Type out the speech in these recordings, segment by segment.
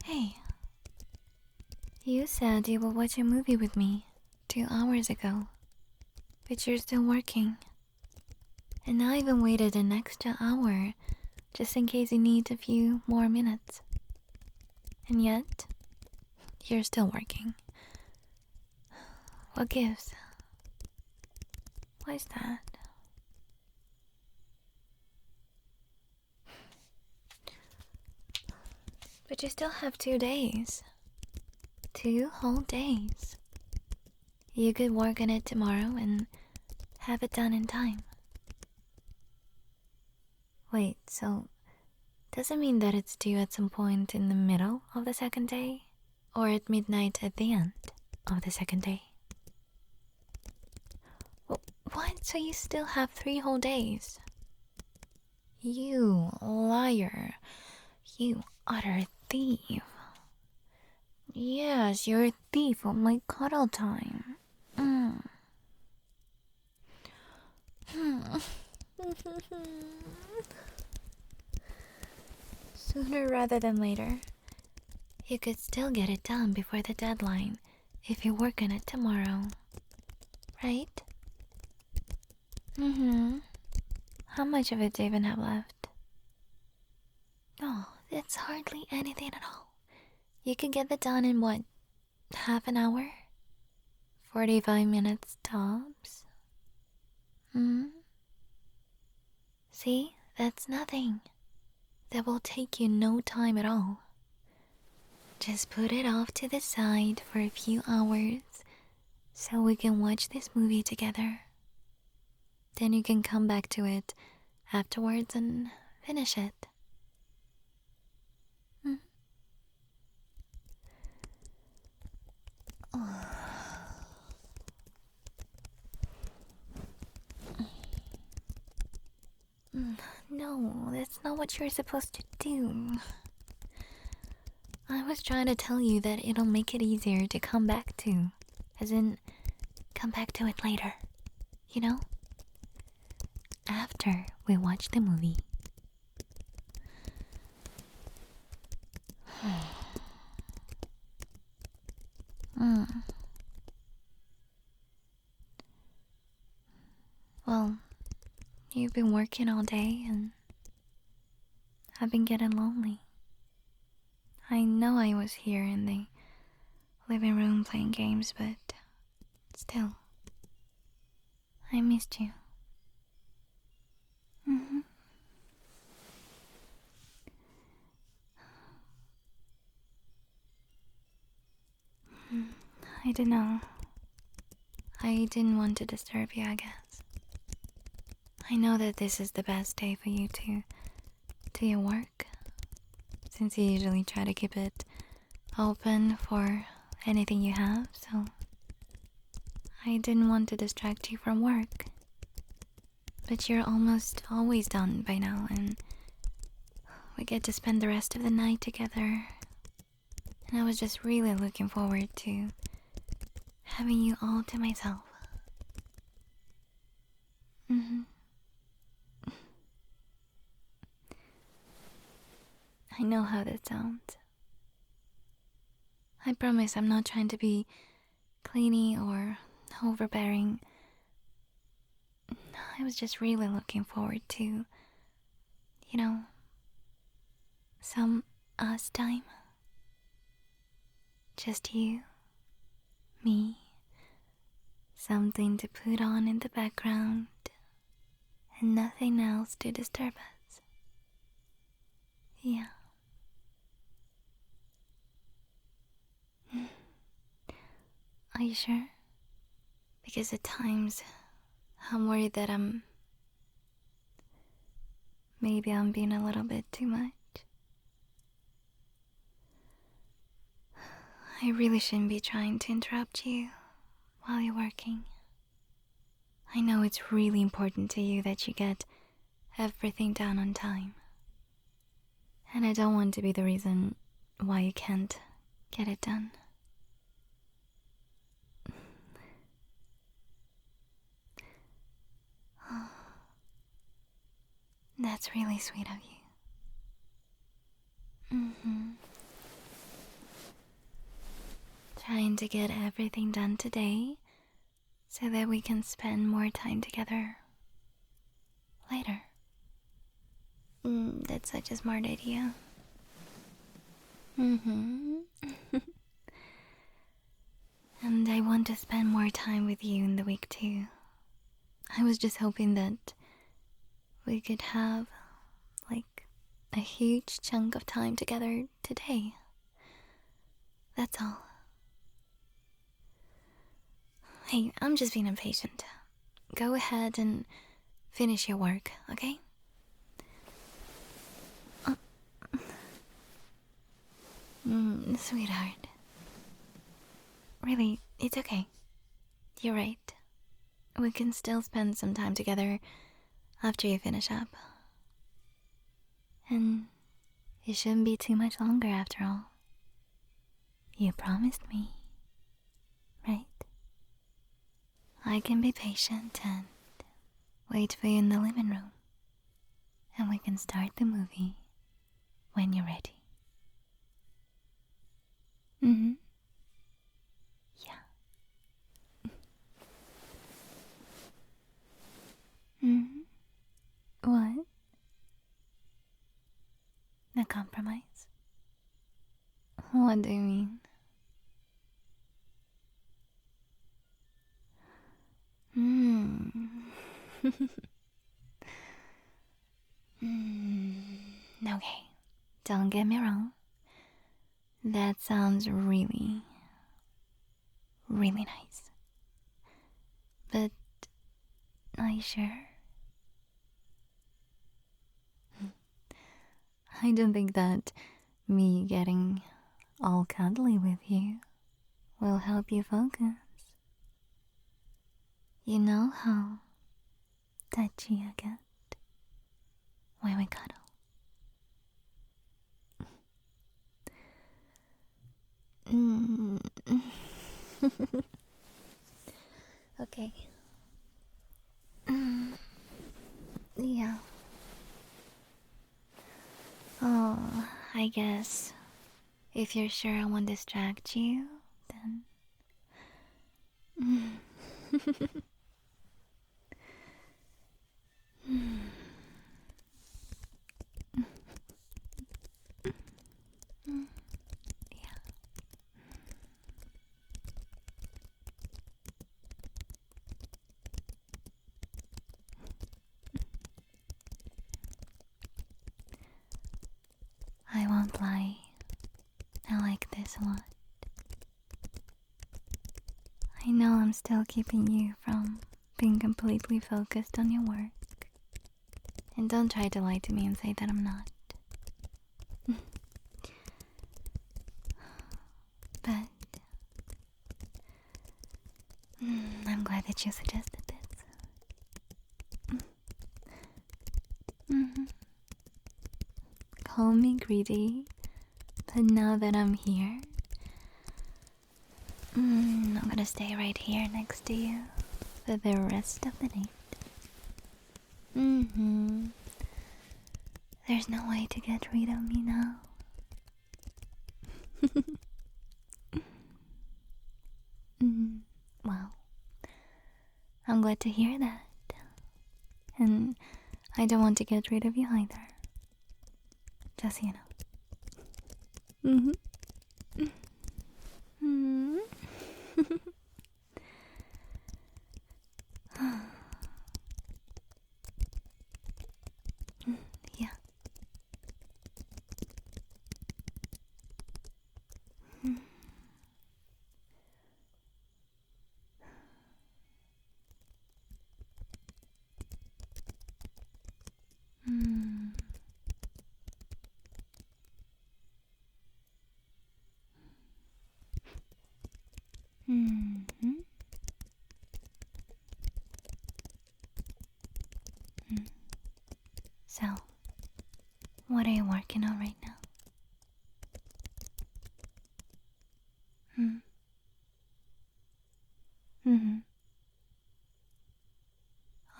Hey, you said you would watch a movie with me 2 hours ago, but you're still working. And I even waited an extra hour just in case you need a few more minutes. And yet, you're still working. What gives? Why's that? But you still have 2 days. 2 whole days. You could work on it tomorrow and have it done in time. Wait, so does it mean that it's due at some point in the middle of the second day? Or at midnight at the end of the second day? What? So you still have 3 whole days? You liar. You utter thief. Yes, you're a thief of my cuddle time. Mm. Sooner rather than later. You could still get it done before the deadline if you work on it tomorrow. Right? How much of it do you even have left? Oh, it's hardly anything at all. You could get it done in what? Half an hour? 45 minutes tops? See? That's nothing. That will take you no time at all. Just put it off to the side for a few hours so we can watch this movie together. Then you can come back to it afterwards and finish it. No, that's not what you're supposed to do. I was trying to tell you that it'll make it easier to come back to. As in, come back to it later. You know? After we watch the movie. Well, you've been working all day and I've been getting lonely. I know I was here in the living room playing games, but still, I missed you. I don't know. I didn't want to disturb you, I guess. I know that this is the best day for you to do your work, since you usually try to keep it open for anything you have, so I didn't want to distract you from work. But you're almost always done by now, and we get to spend the rest of the night together. And I was just really looking forward to having you all to myself. I know how that sounds. I promise I'm not trying to be clingy or overbearing. I was just really looking forward to, some us time. Just you, me, something to put on in the background, and nothing else to disturb us. Yeah. Are you sure? Because at times, I'm worried that maybe I'm being a little bit too much. I really shouldn't be trying to interrupt you while you're working. I know it's really important to you that you get everything done on time. And I don't want to be the reason why you can't get it done. That's really sweet of you. trying to get everything done today so that we can spend more time together later. That's such a smart idea. Mm-hmm. And I want to spend more time with you in the week too. I was just hoping that we could have, like, a huge chunk of time together today. That's all. Hey, I'm just being impatient. Go ahead and finish your work, okay? Sweetheart. Really, it's okay. You're right. We can still spend some time together after you finish up. And it shouldn't be too much longer after all. You promised me, right? I can be patient and wait for you in the living room. And we can start the movie when you're ready. Mm-hmm. Yeah. Mm-hmm. What? A compromise? What do you mean? Okay, don't get me wrong. That sounds really, really nice. But are you sure? I don't think that me getting all cuddly with you will help you focus. You know how touchy I get when we cuddle. Okay. Yeah. Oh, I guess if you're sure I won't distract you, then. Yeah. I won't lie. I like this a lot. I know I'm still keeping you from being completely focused on your work. And don't try to lie to me and say that I'm not. But I'm glad that you suggested this. Call me greedy, but now that I'm here, I'm gonna stay right here next to you for the rest of the night. There's no way to get rid of me now. Well, I'm glad to hear that. And I don't want to get rid of you either. Just so you know. Yeah. So, what are you working on right now?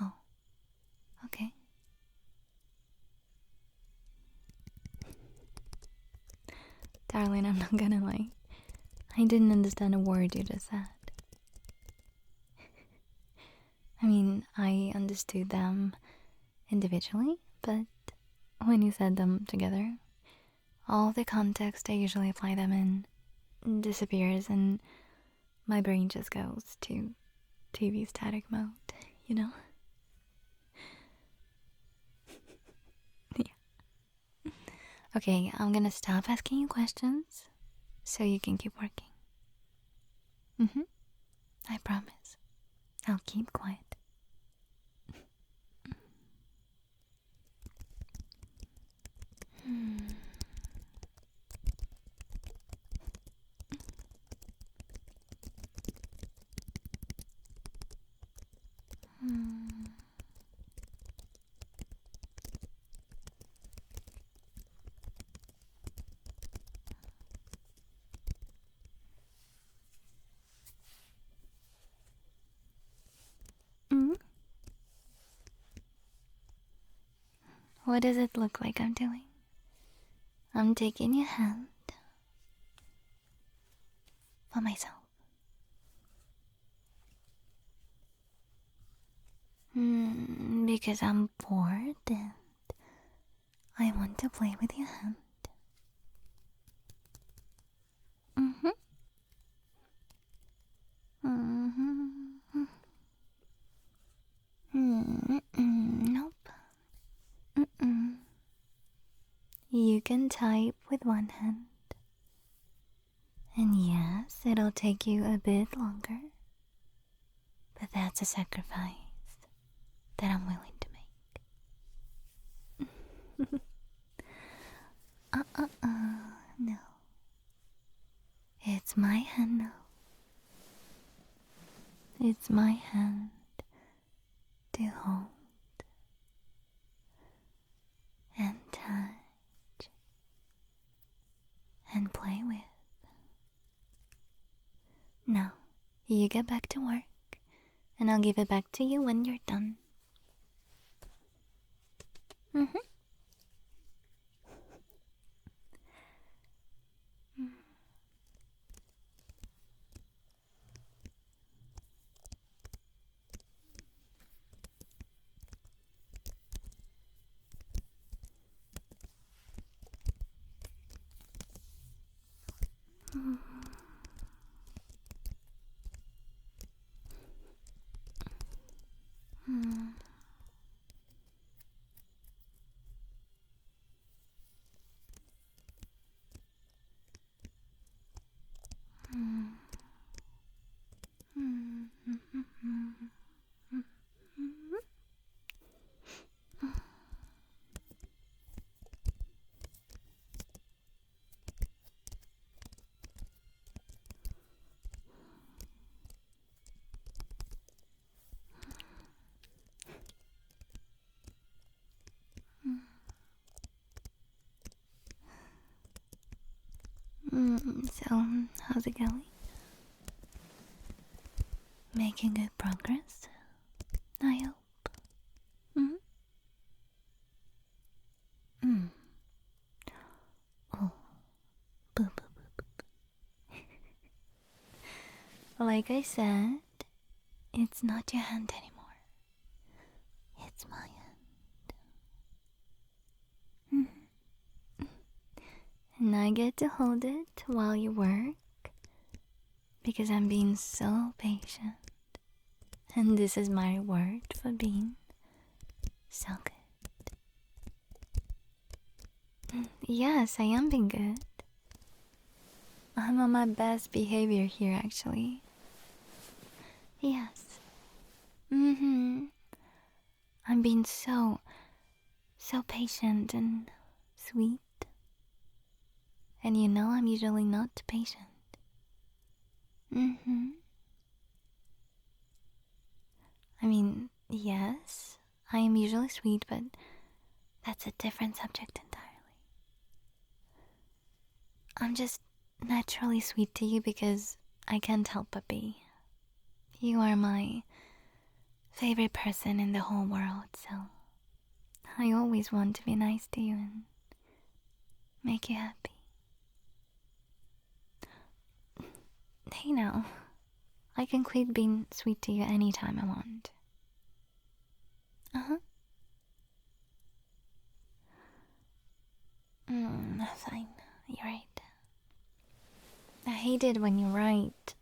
Oh, okay. Darling, I'm not gonna lie. I didn't understand a word you just said. I mean, I understood them individually, but when you said them together, all the context I usually apply them in disappears and my brain just goes to TV static mode, you know? Yeah. Okay, I'm gonna stop asking you questions so you can keep working. I promise. I'll keep quiet. Hmm. Hmm. Hmm? What does it look like I'm doing? I'm taking your hand for myself. Because I'm bored and I want to play with your hand. Mm-hmm. Mm-hmm. Nope. Mm-mm. You can type with one hand. And yes, it'll take you a bit longer. But that's a sacrifice that I'm willing to make. No. It's my hand now. It's my hand to hold and touch and play with. Now, you get back to work, and I'll give it back to you when you're done. Mm-hmm. So, how's it going? Making good progress, I hope. Mm-hmm. Oh, boo boo boo boo. Like I said, it's not your hand anymore. It's my hand. And I get to hold it while you work because I'm being so patient. And this is my reward for being so good. Yes, I am being good. I'm on my best behavior here, actually. Yes. I'm being so patient and sweet. And you know I'm usually not patient. I mean, yes, I am usually sweet, but that's a different subject entirely. I'm just naturally sweet to you because I can't help but be. You are my favorite person in the whole world, so I always want to be nice to you and make you happy. Hey now, I can quit being sweet to you anytime I want. Uh-huh. Fine. You're right. I hate it when you're right.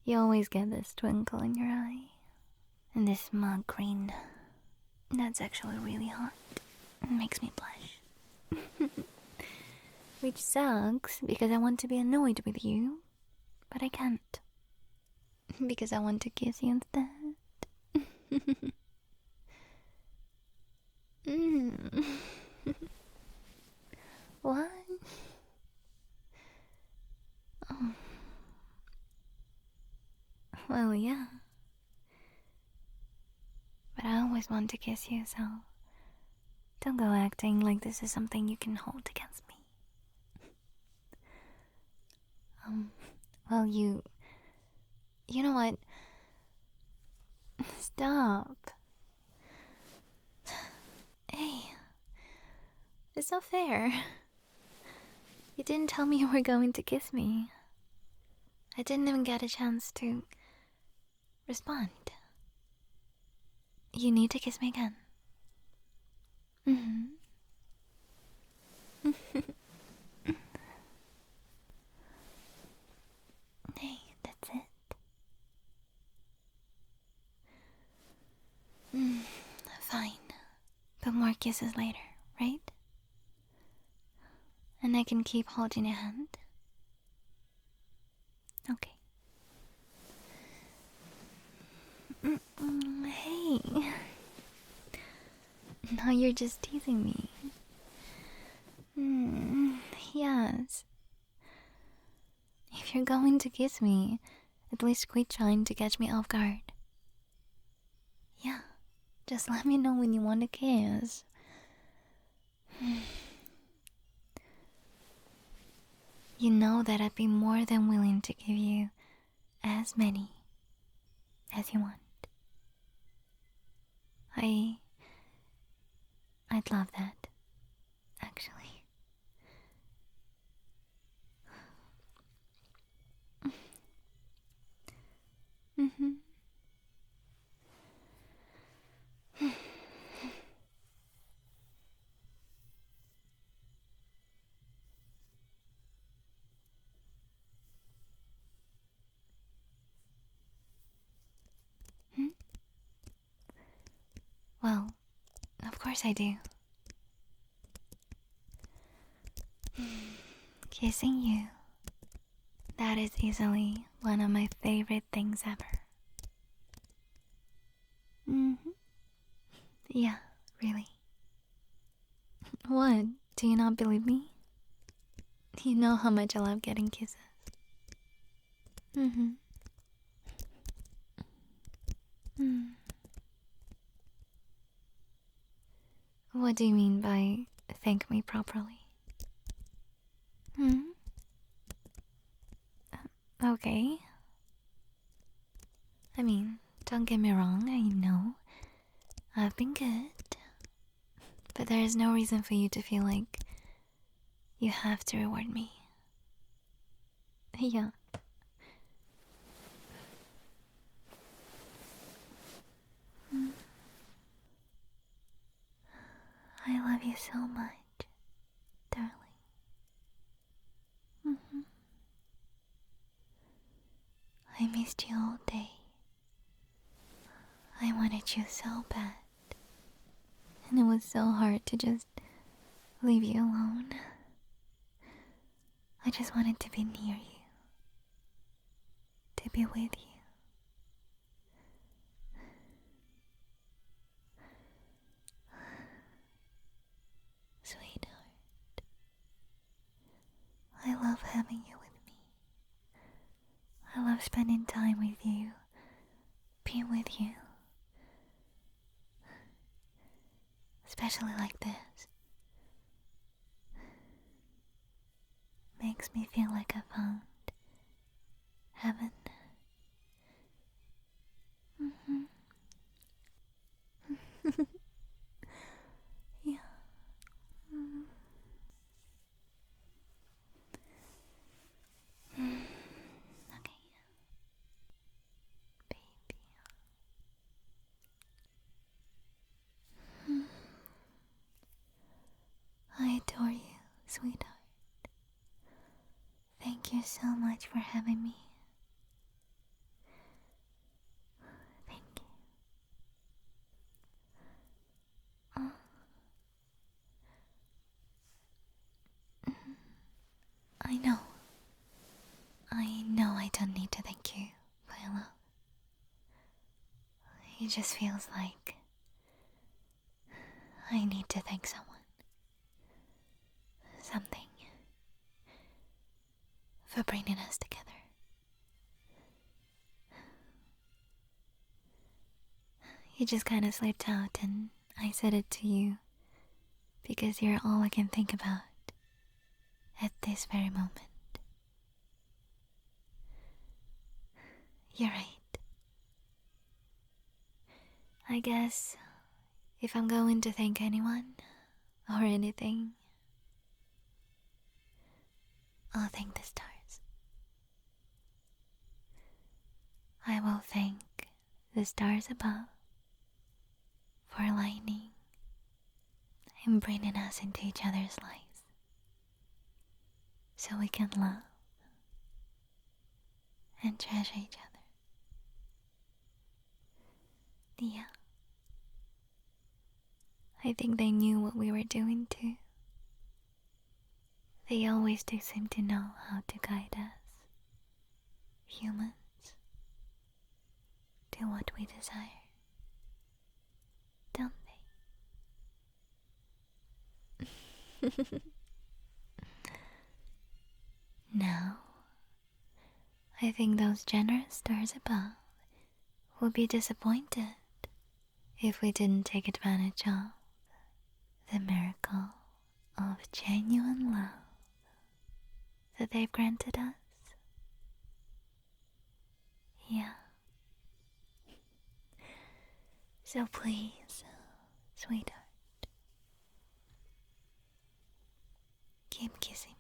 You always get this twinkle in your eye. And this mug green. That's actually really hot. It makes me blush. Which sucks because I want to be annoyed with you. But I can't. Because I want to kiss you instead. mm. What? Oh. Well, yeah. But I always want to kiss you, so don't go acting like this is something you can hold against me. Well, you know what? Stop. Hey, it's not fair. You didn't tell me you were going to kiss me. I didn't even get a chance to respond. You need to kiss me again. Hey, that's it. Fine. But more kisses later, right? And I can keep holding your hand. Okay. Hey. Now you're just teasing me. Yes. If you're going to kiss me, at least quit trying to catch me off guard. Yeah, just let me know when you want to kiss. You know that I'd be more than willing to give you as many as you want. I'd love that, actually. Mm-hmm. Hmm? Well, of course I do. Kissing you, that is easily one of my favorite things ever. Mm-hmm. Yeah, really. What? Do you not believe me? You know how much I love getting kisses. Mm-hmm. Mm. What do you mean by thank me properly? Hmm? Okay. I mean, don't get me wrong, I know I've been good. But there is no reason for you to feel like you have to reward me. Yeah. I love you so much, darling. Mm-hmm. I missed you all day. I wanted you so bad. And it was so hard to just leave you alone. I just wanted to be near you, to be with you. Sweetheart, I love having you with me. I love spending time with you, being with you. Especially like this. Makes me feel like I found heaven. Mm-hmm. Yeah. sweetheart. Thank you so much for having me. Thank you. Oh. I know. I know I don't need to thank you for your love. It just feels like I need to thank someone. Something. For bringing us together. You just kinda slipped out and I said it to you because you're all I can think about at this very moment. You're right. I guess if I'm going to thank anyone or anything, I'll thank the stars. I will thank the stars above for aligning and bringing us into each other's lives so we can love and treasure each other. Yeah. I think they knew what we were doing too. They always do seem to know how to guide us, humans, to what we desire, don't they? Now, I think those generous stars above will be disappointed if we didn't take advantage of the miracle of genuine love that they've granted us. Yeah. So please, sweetheart, keep kissing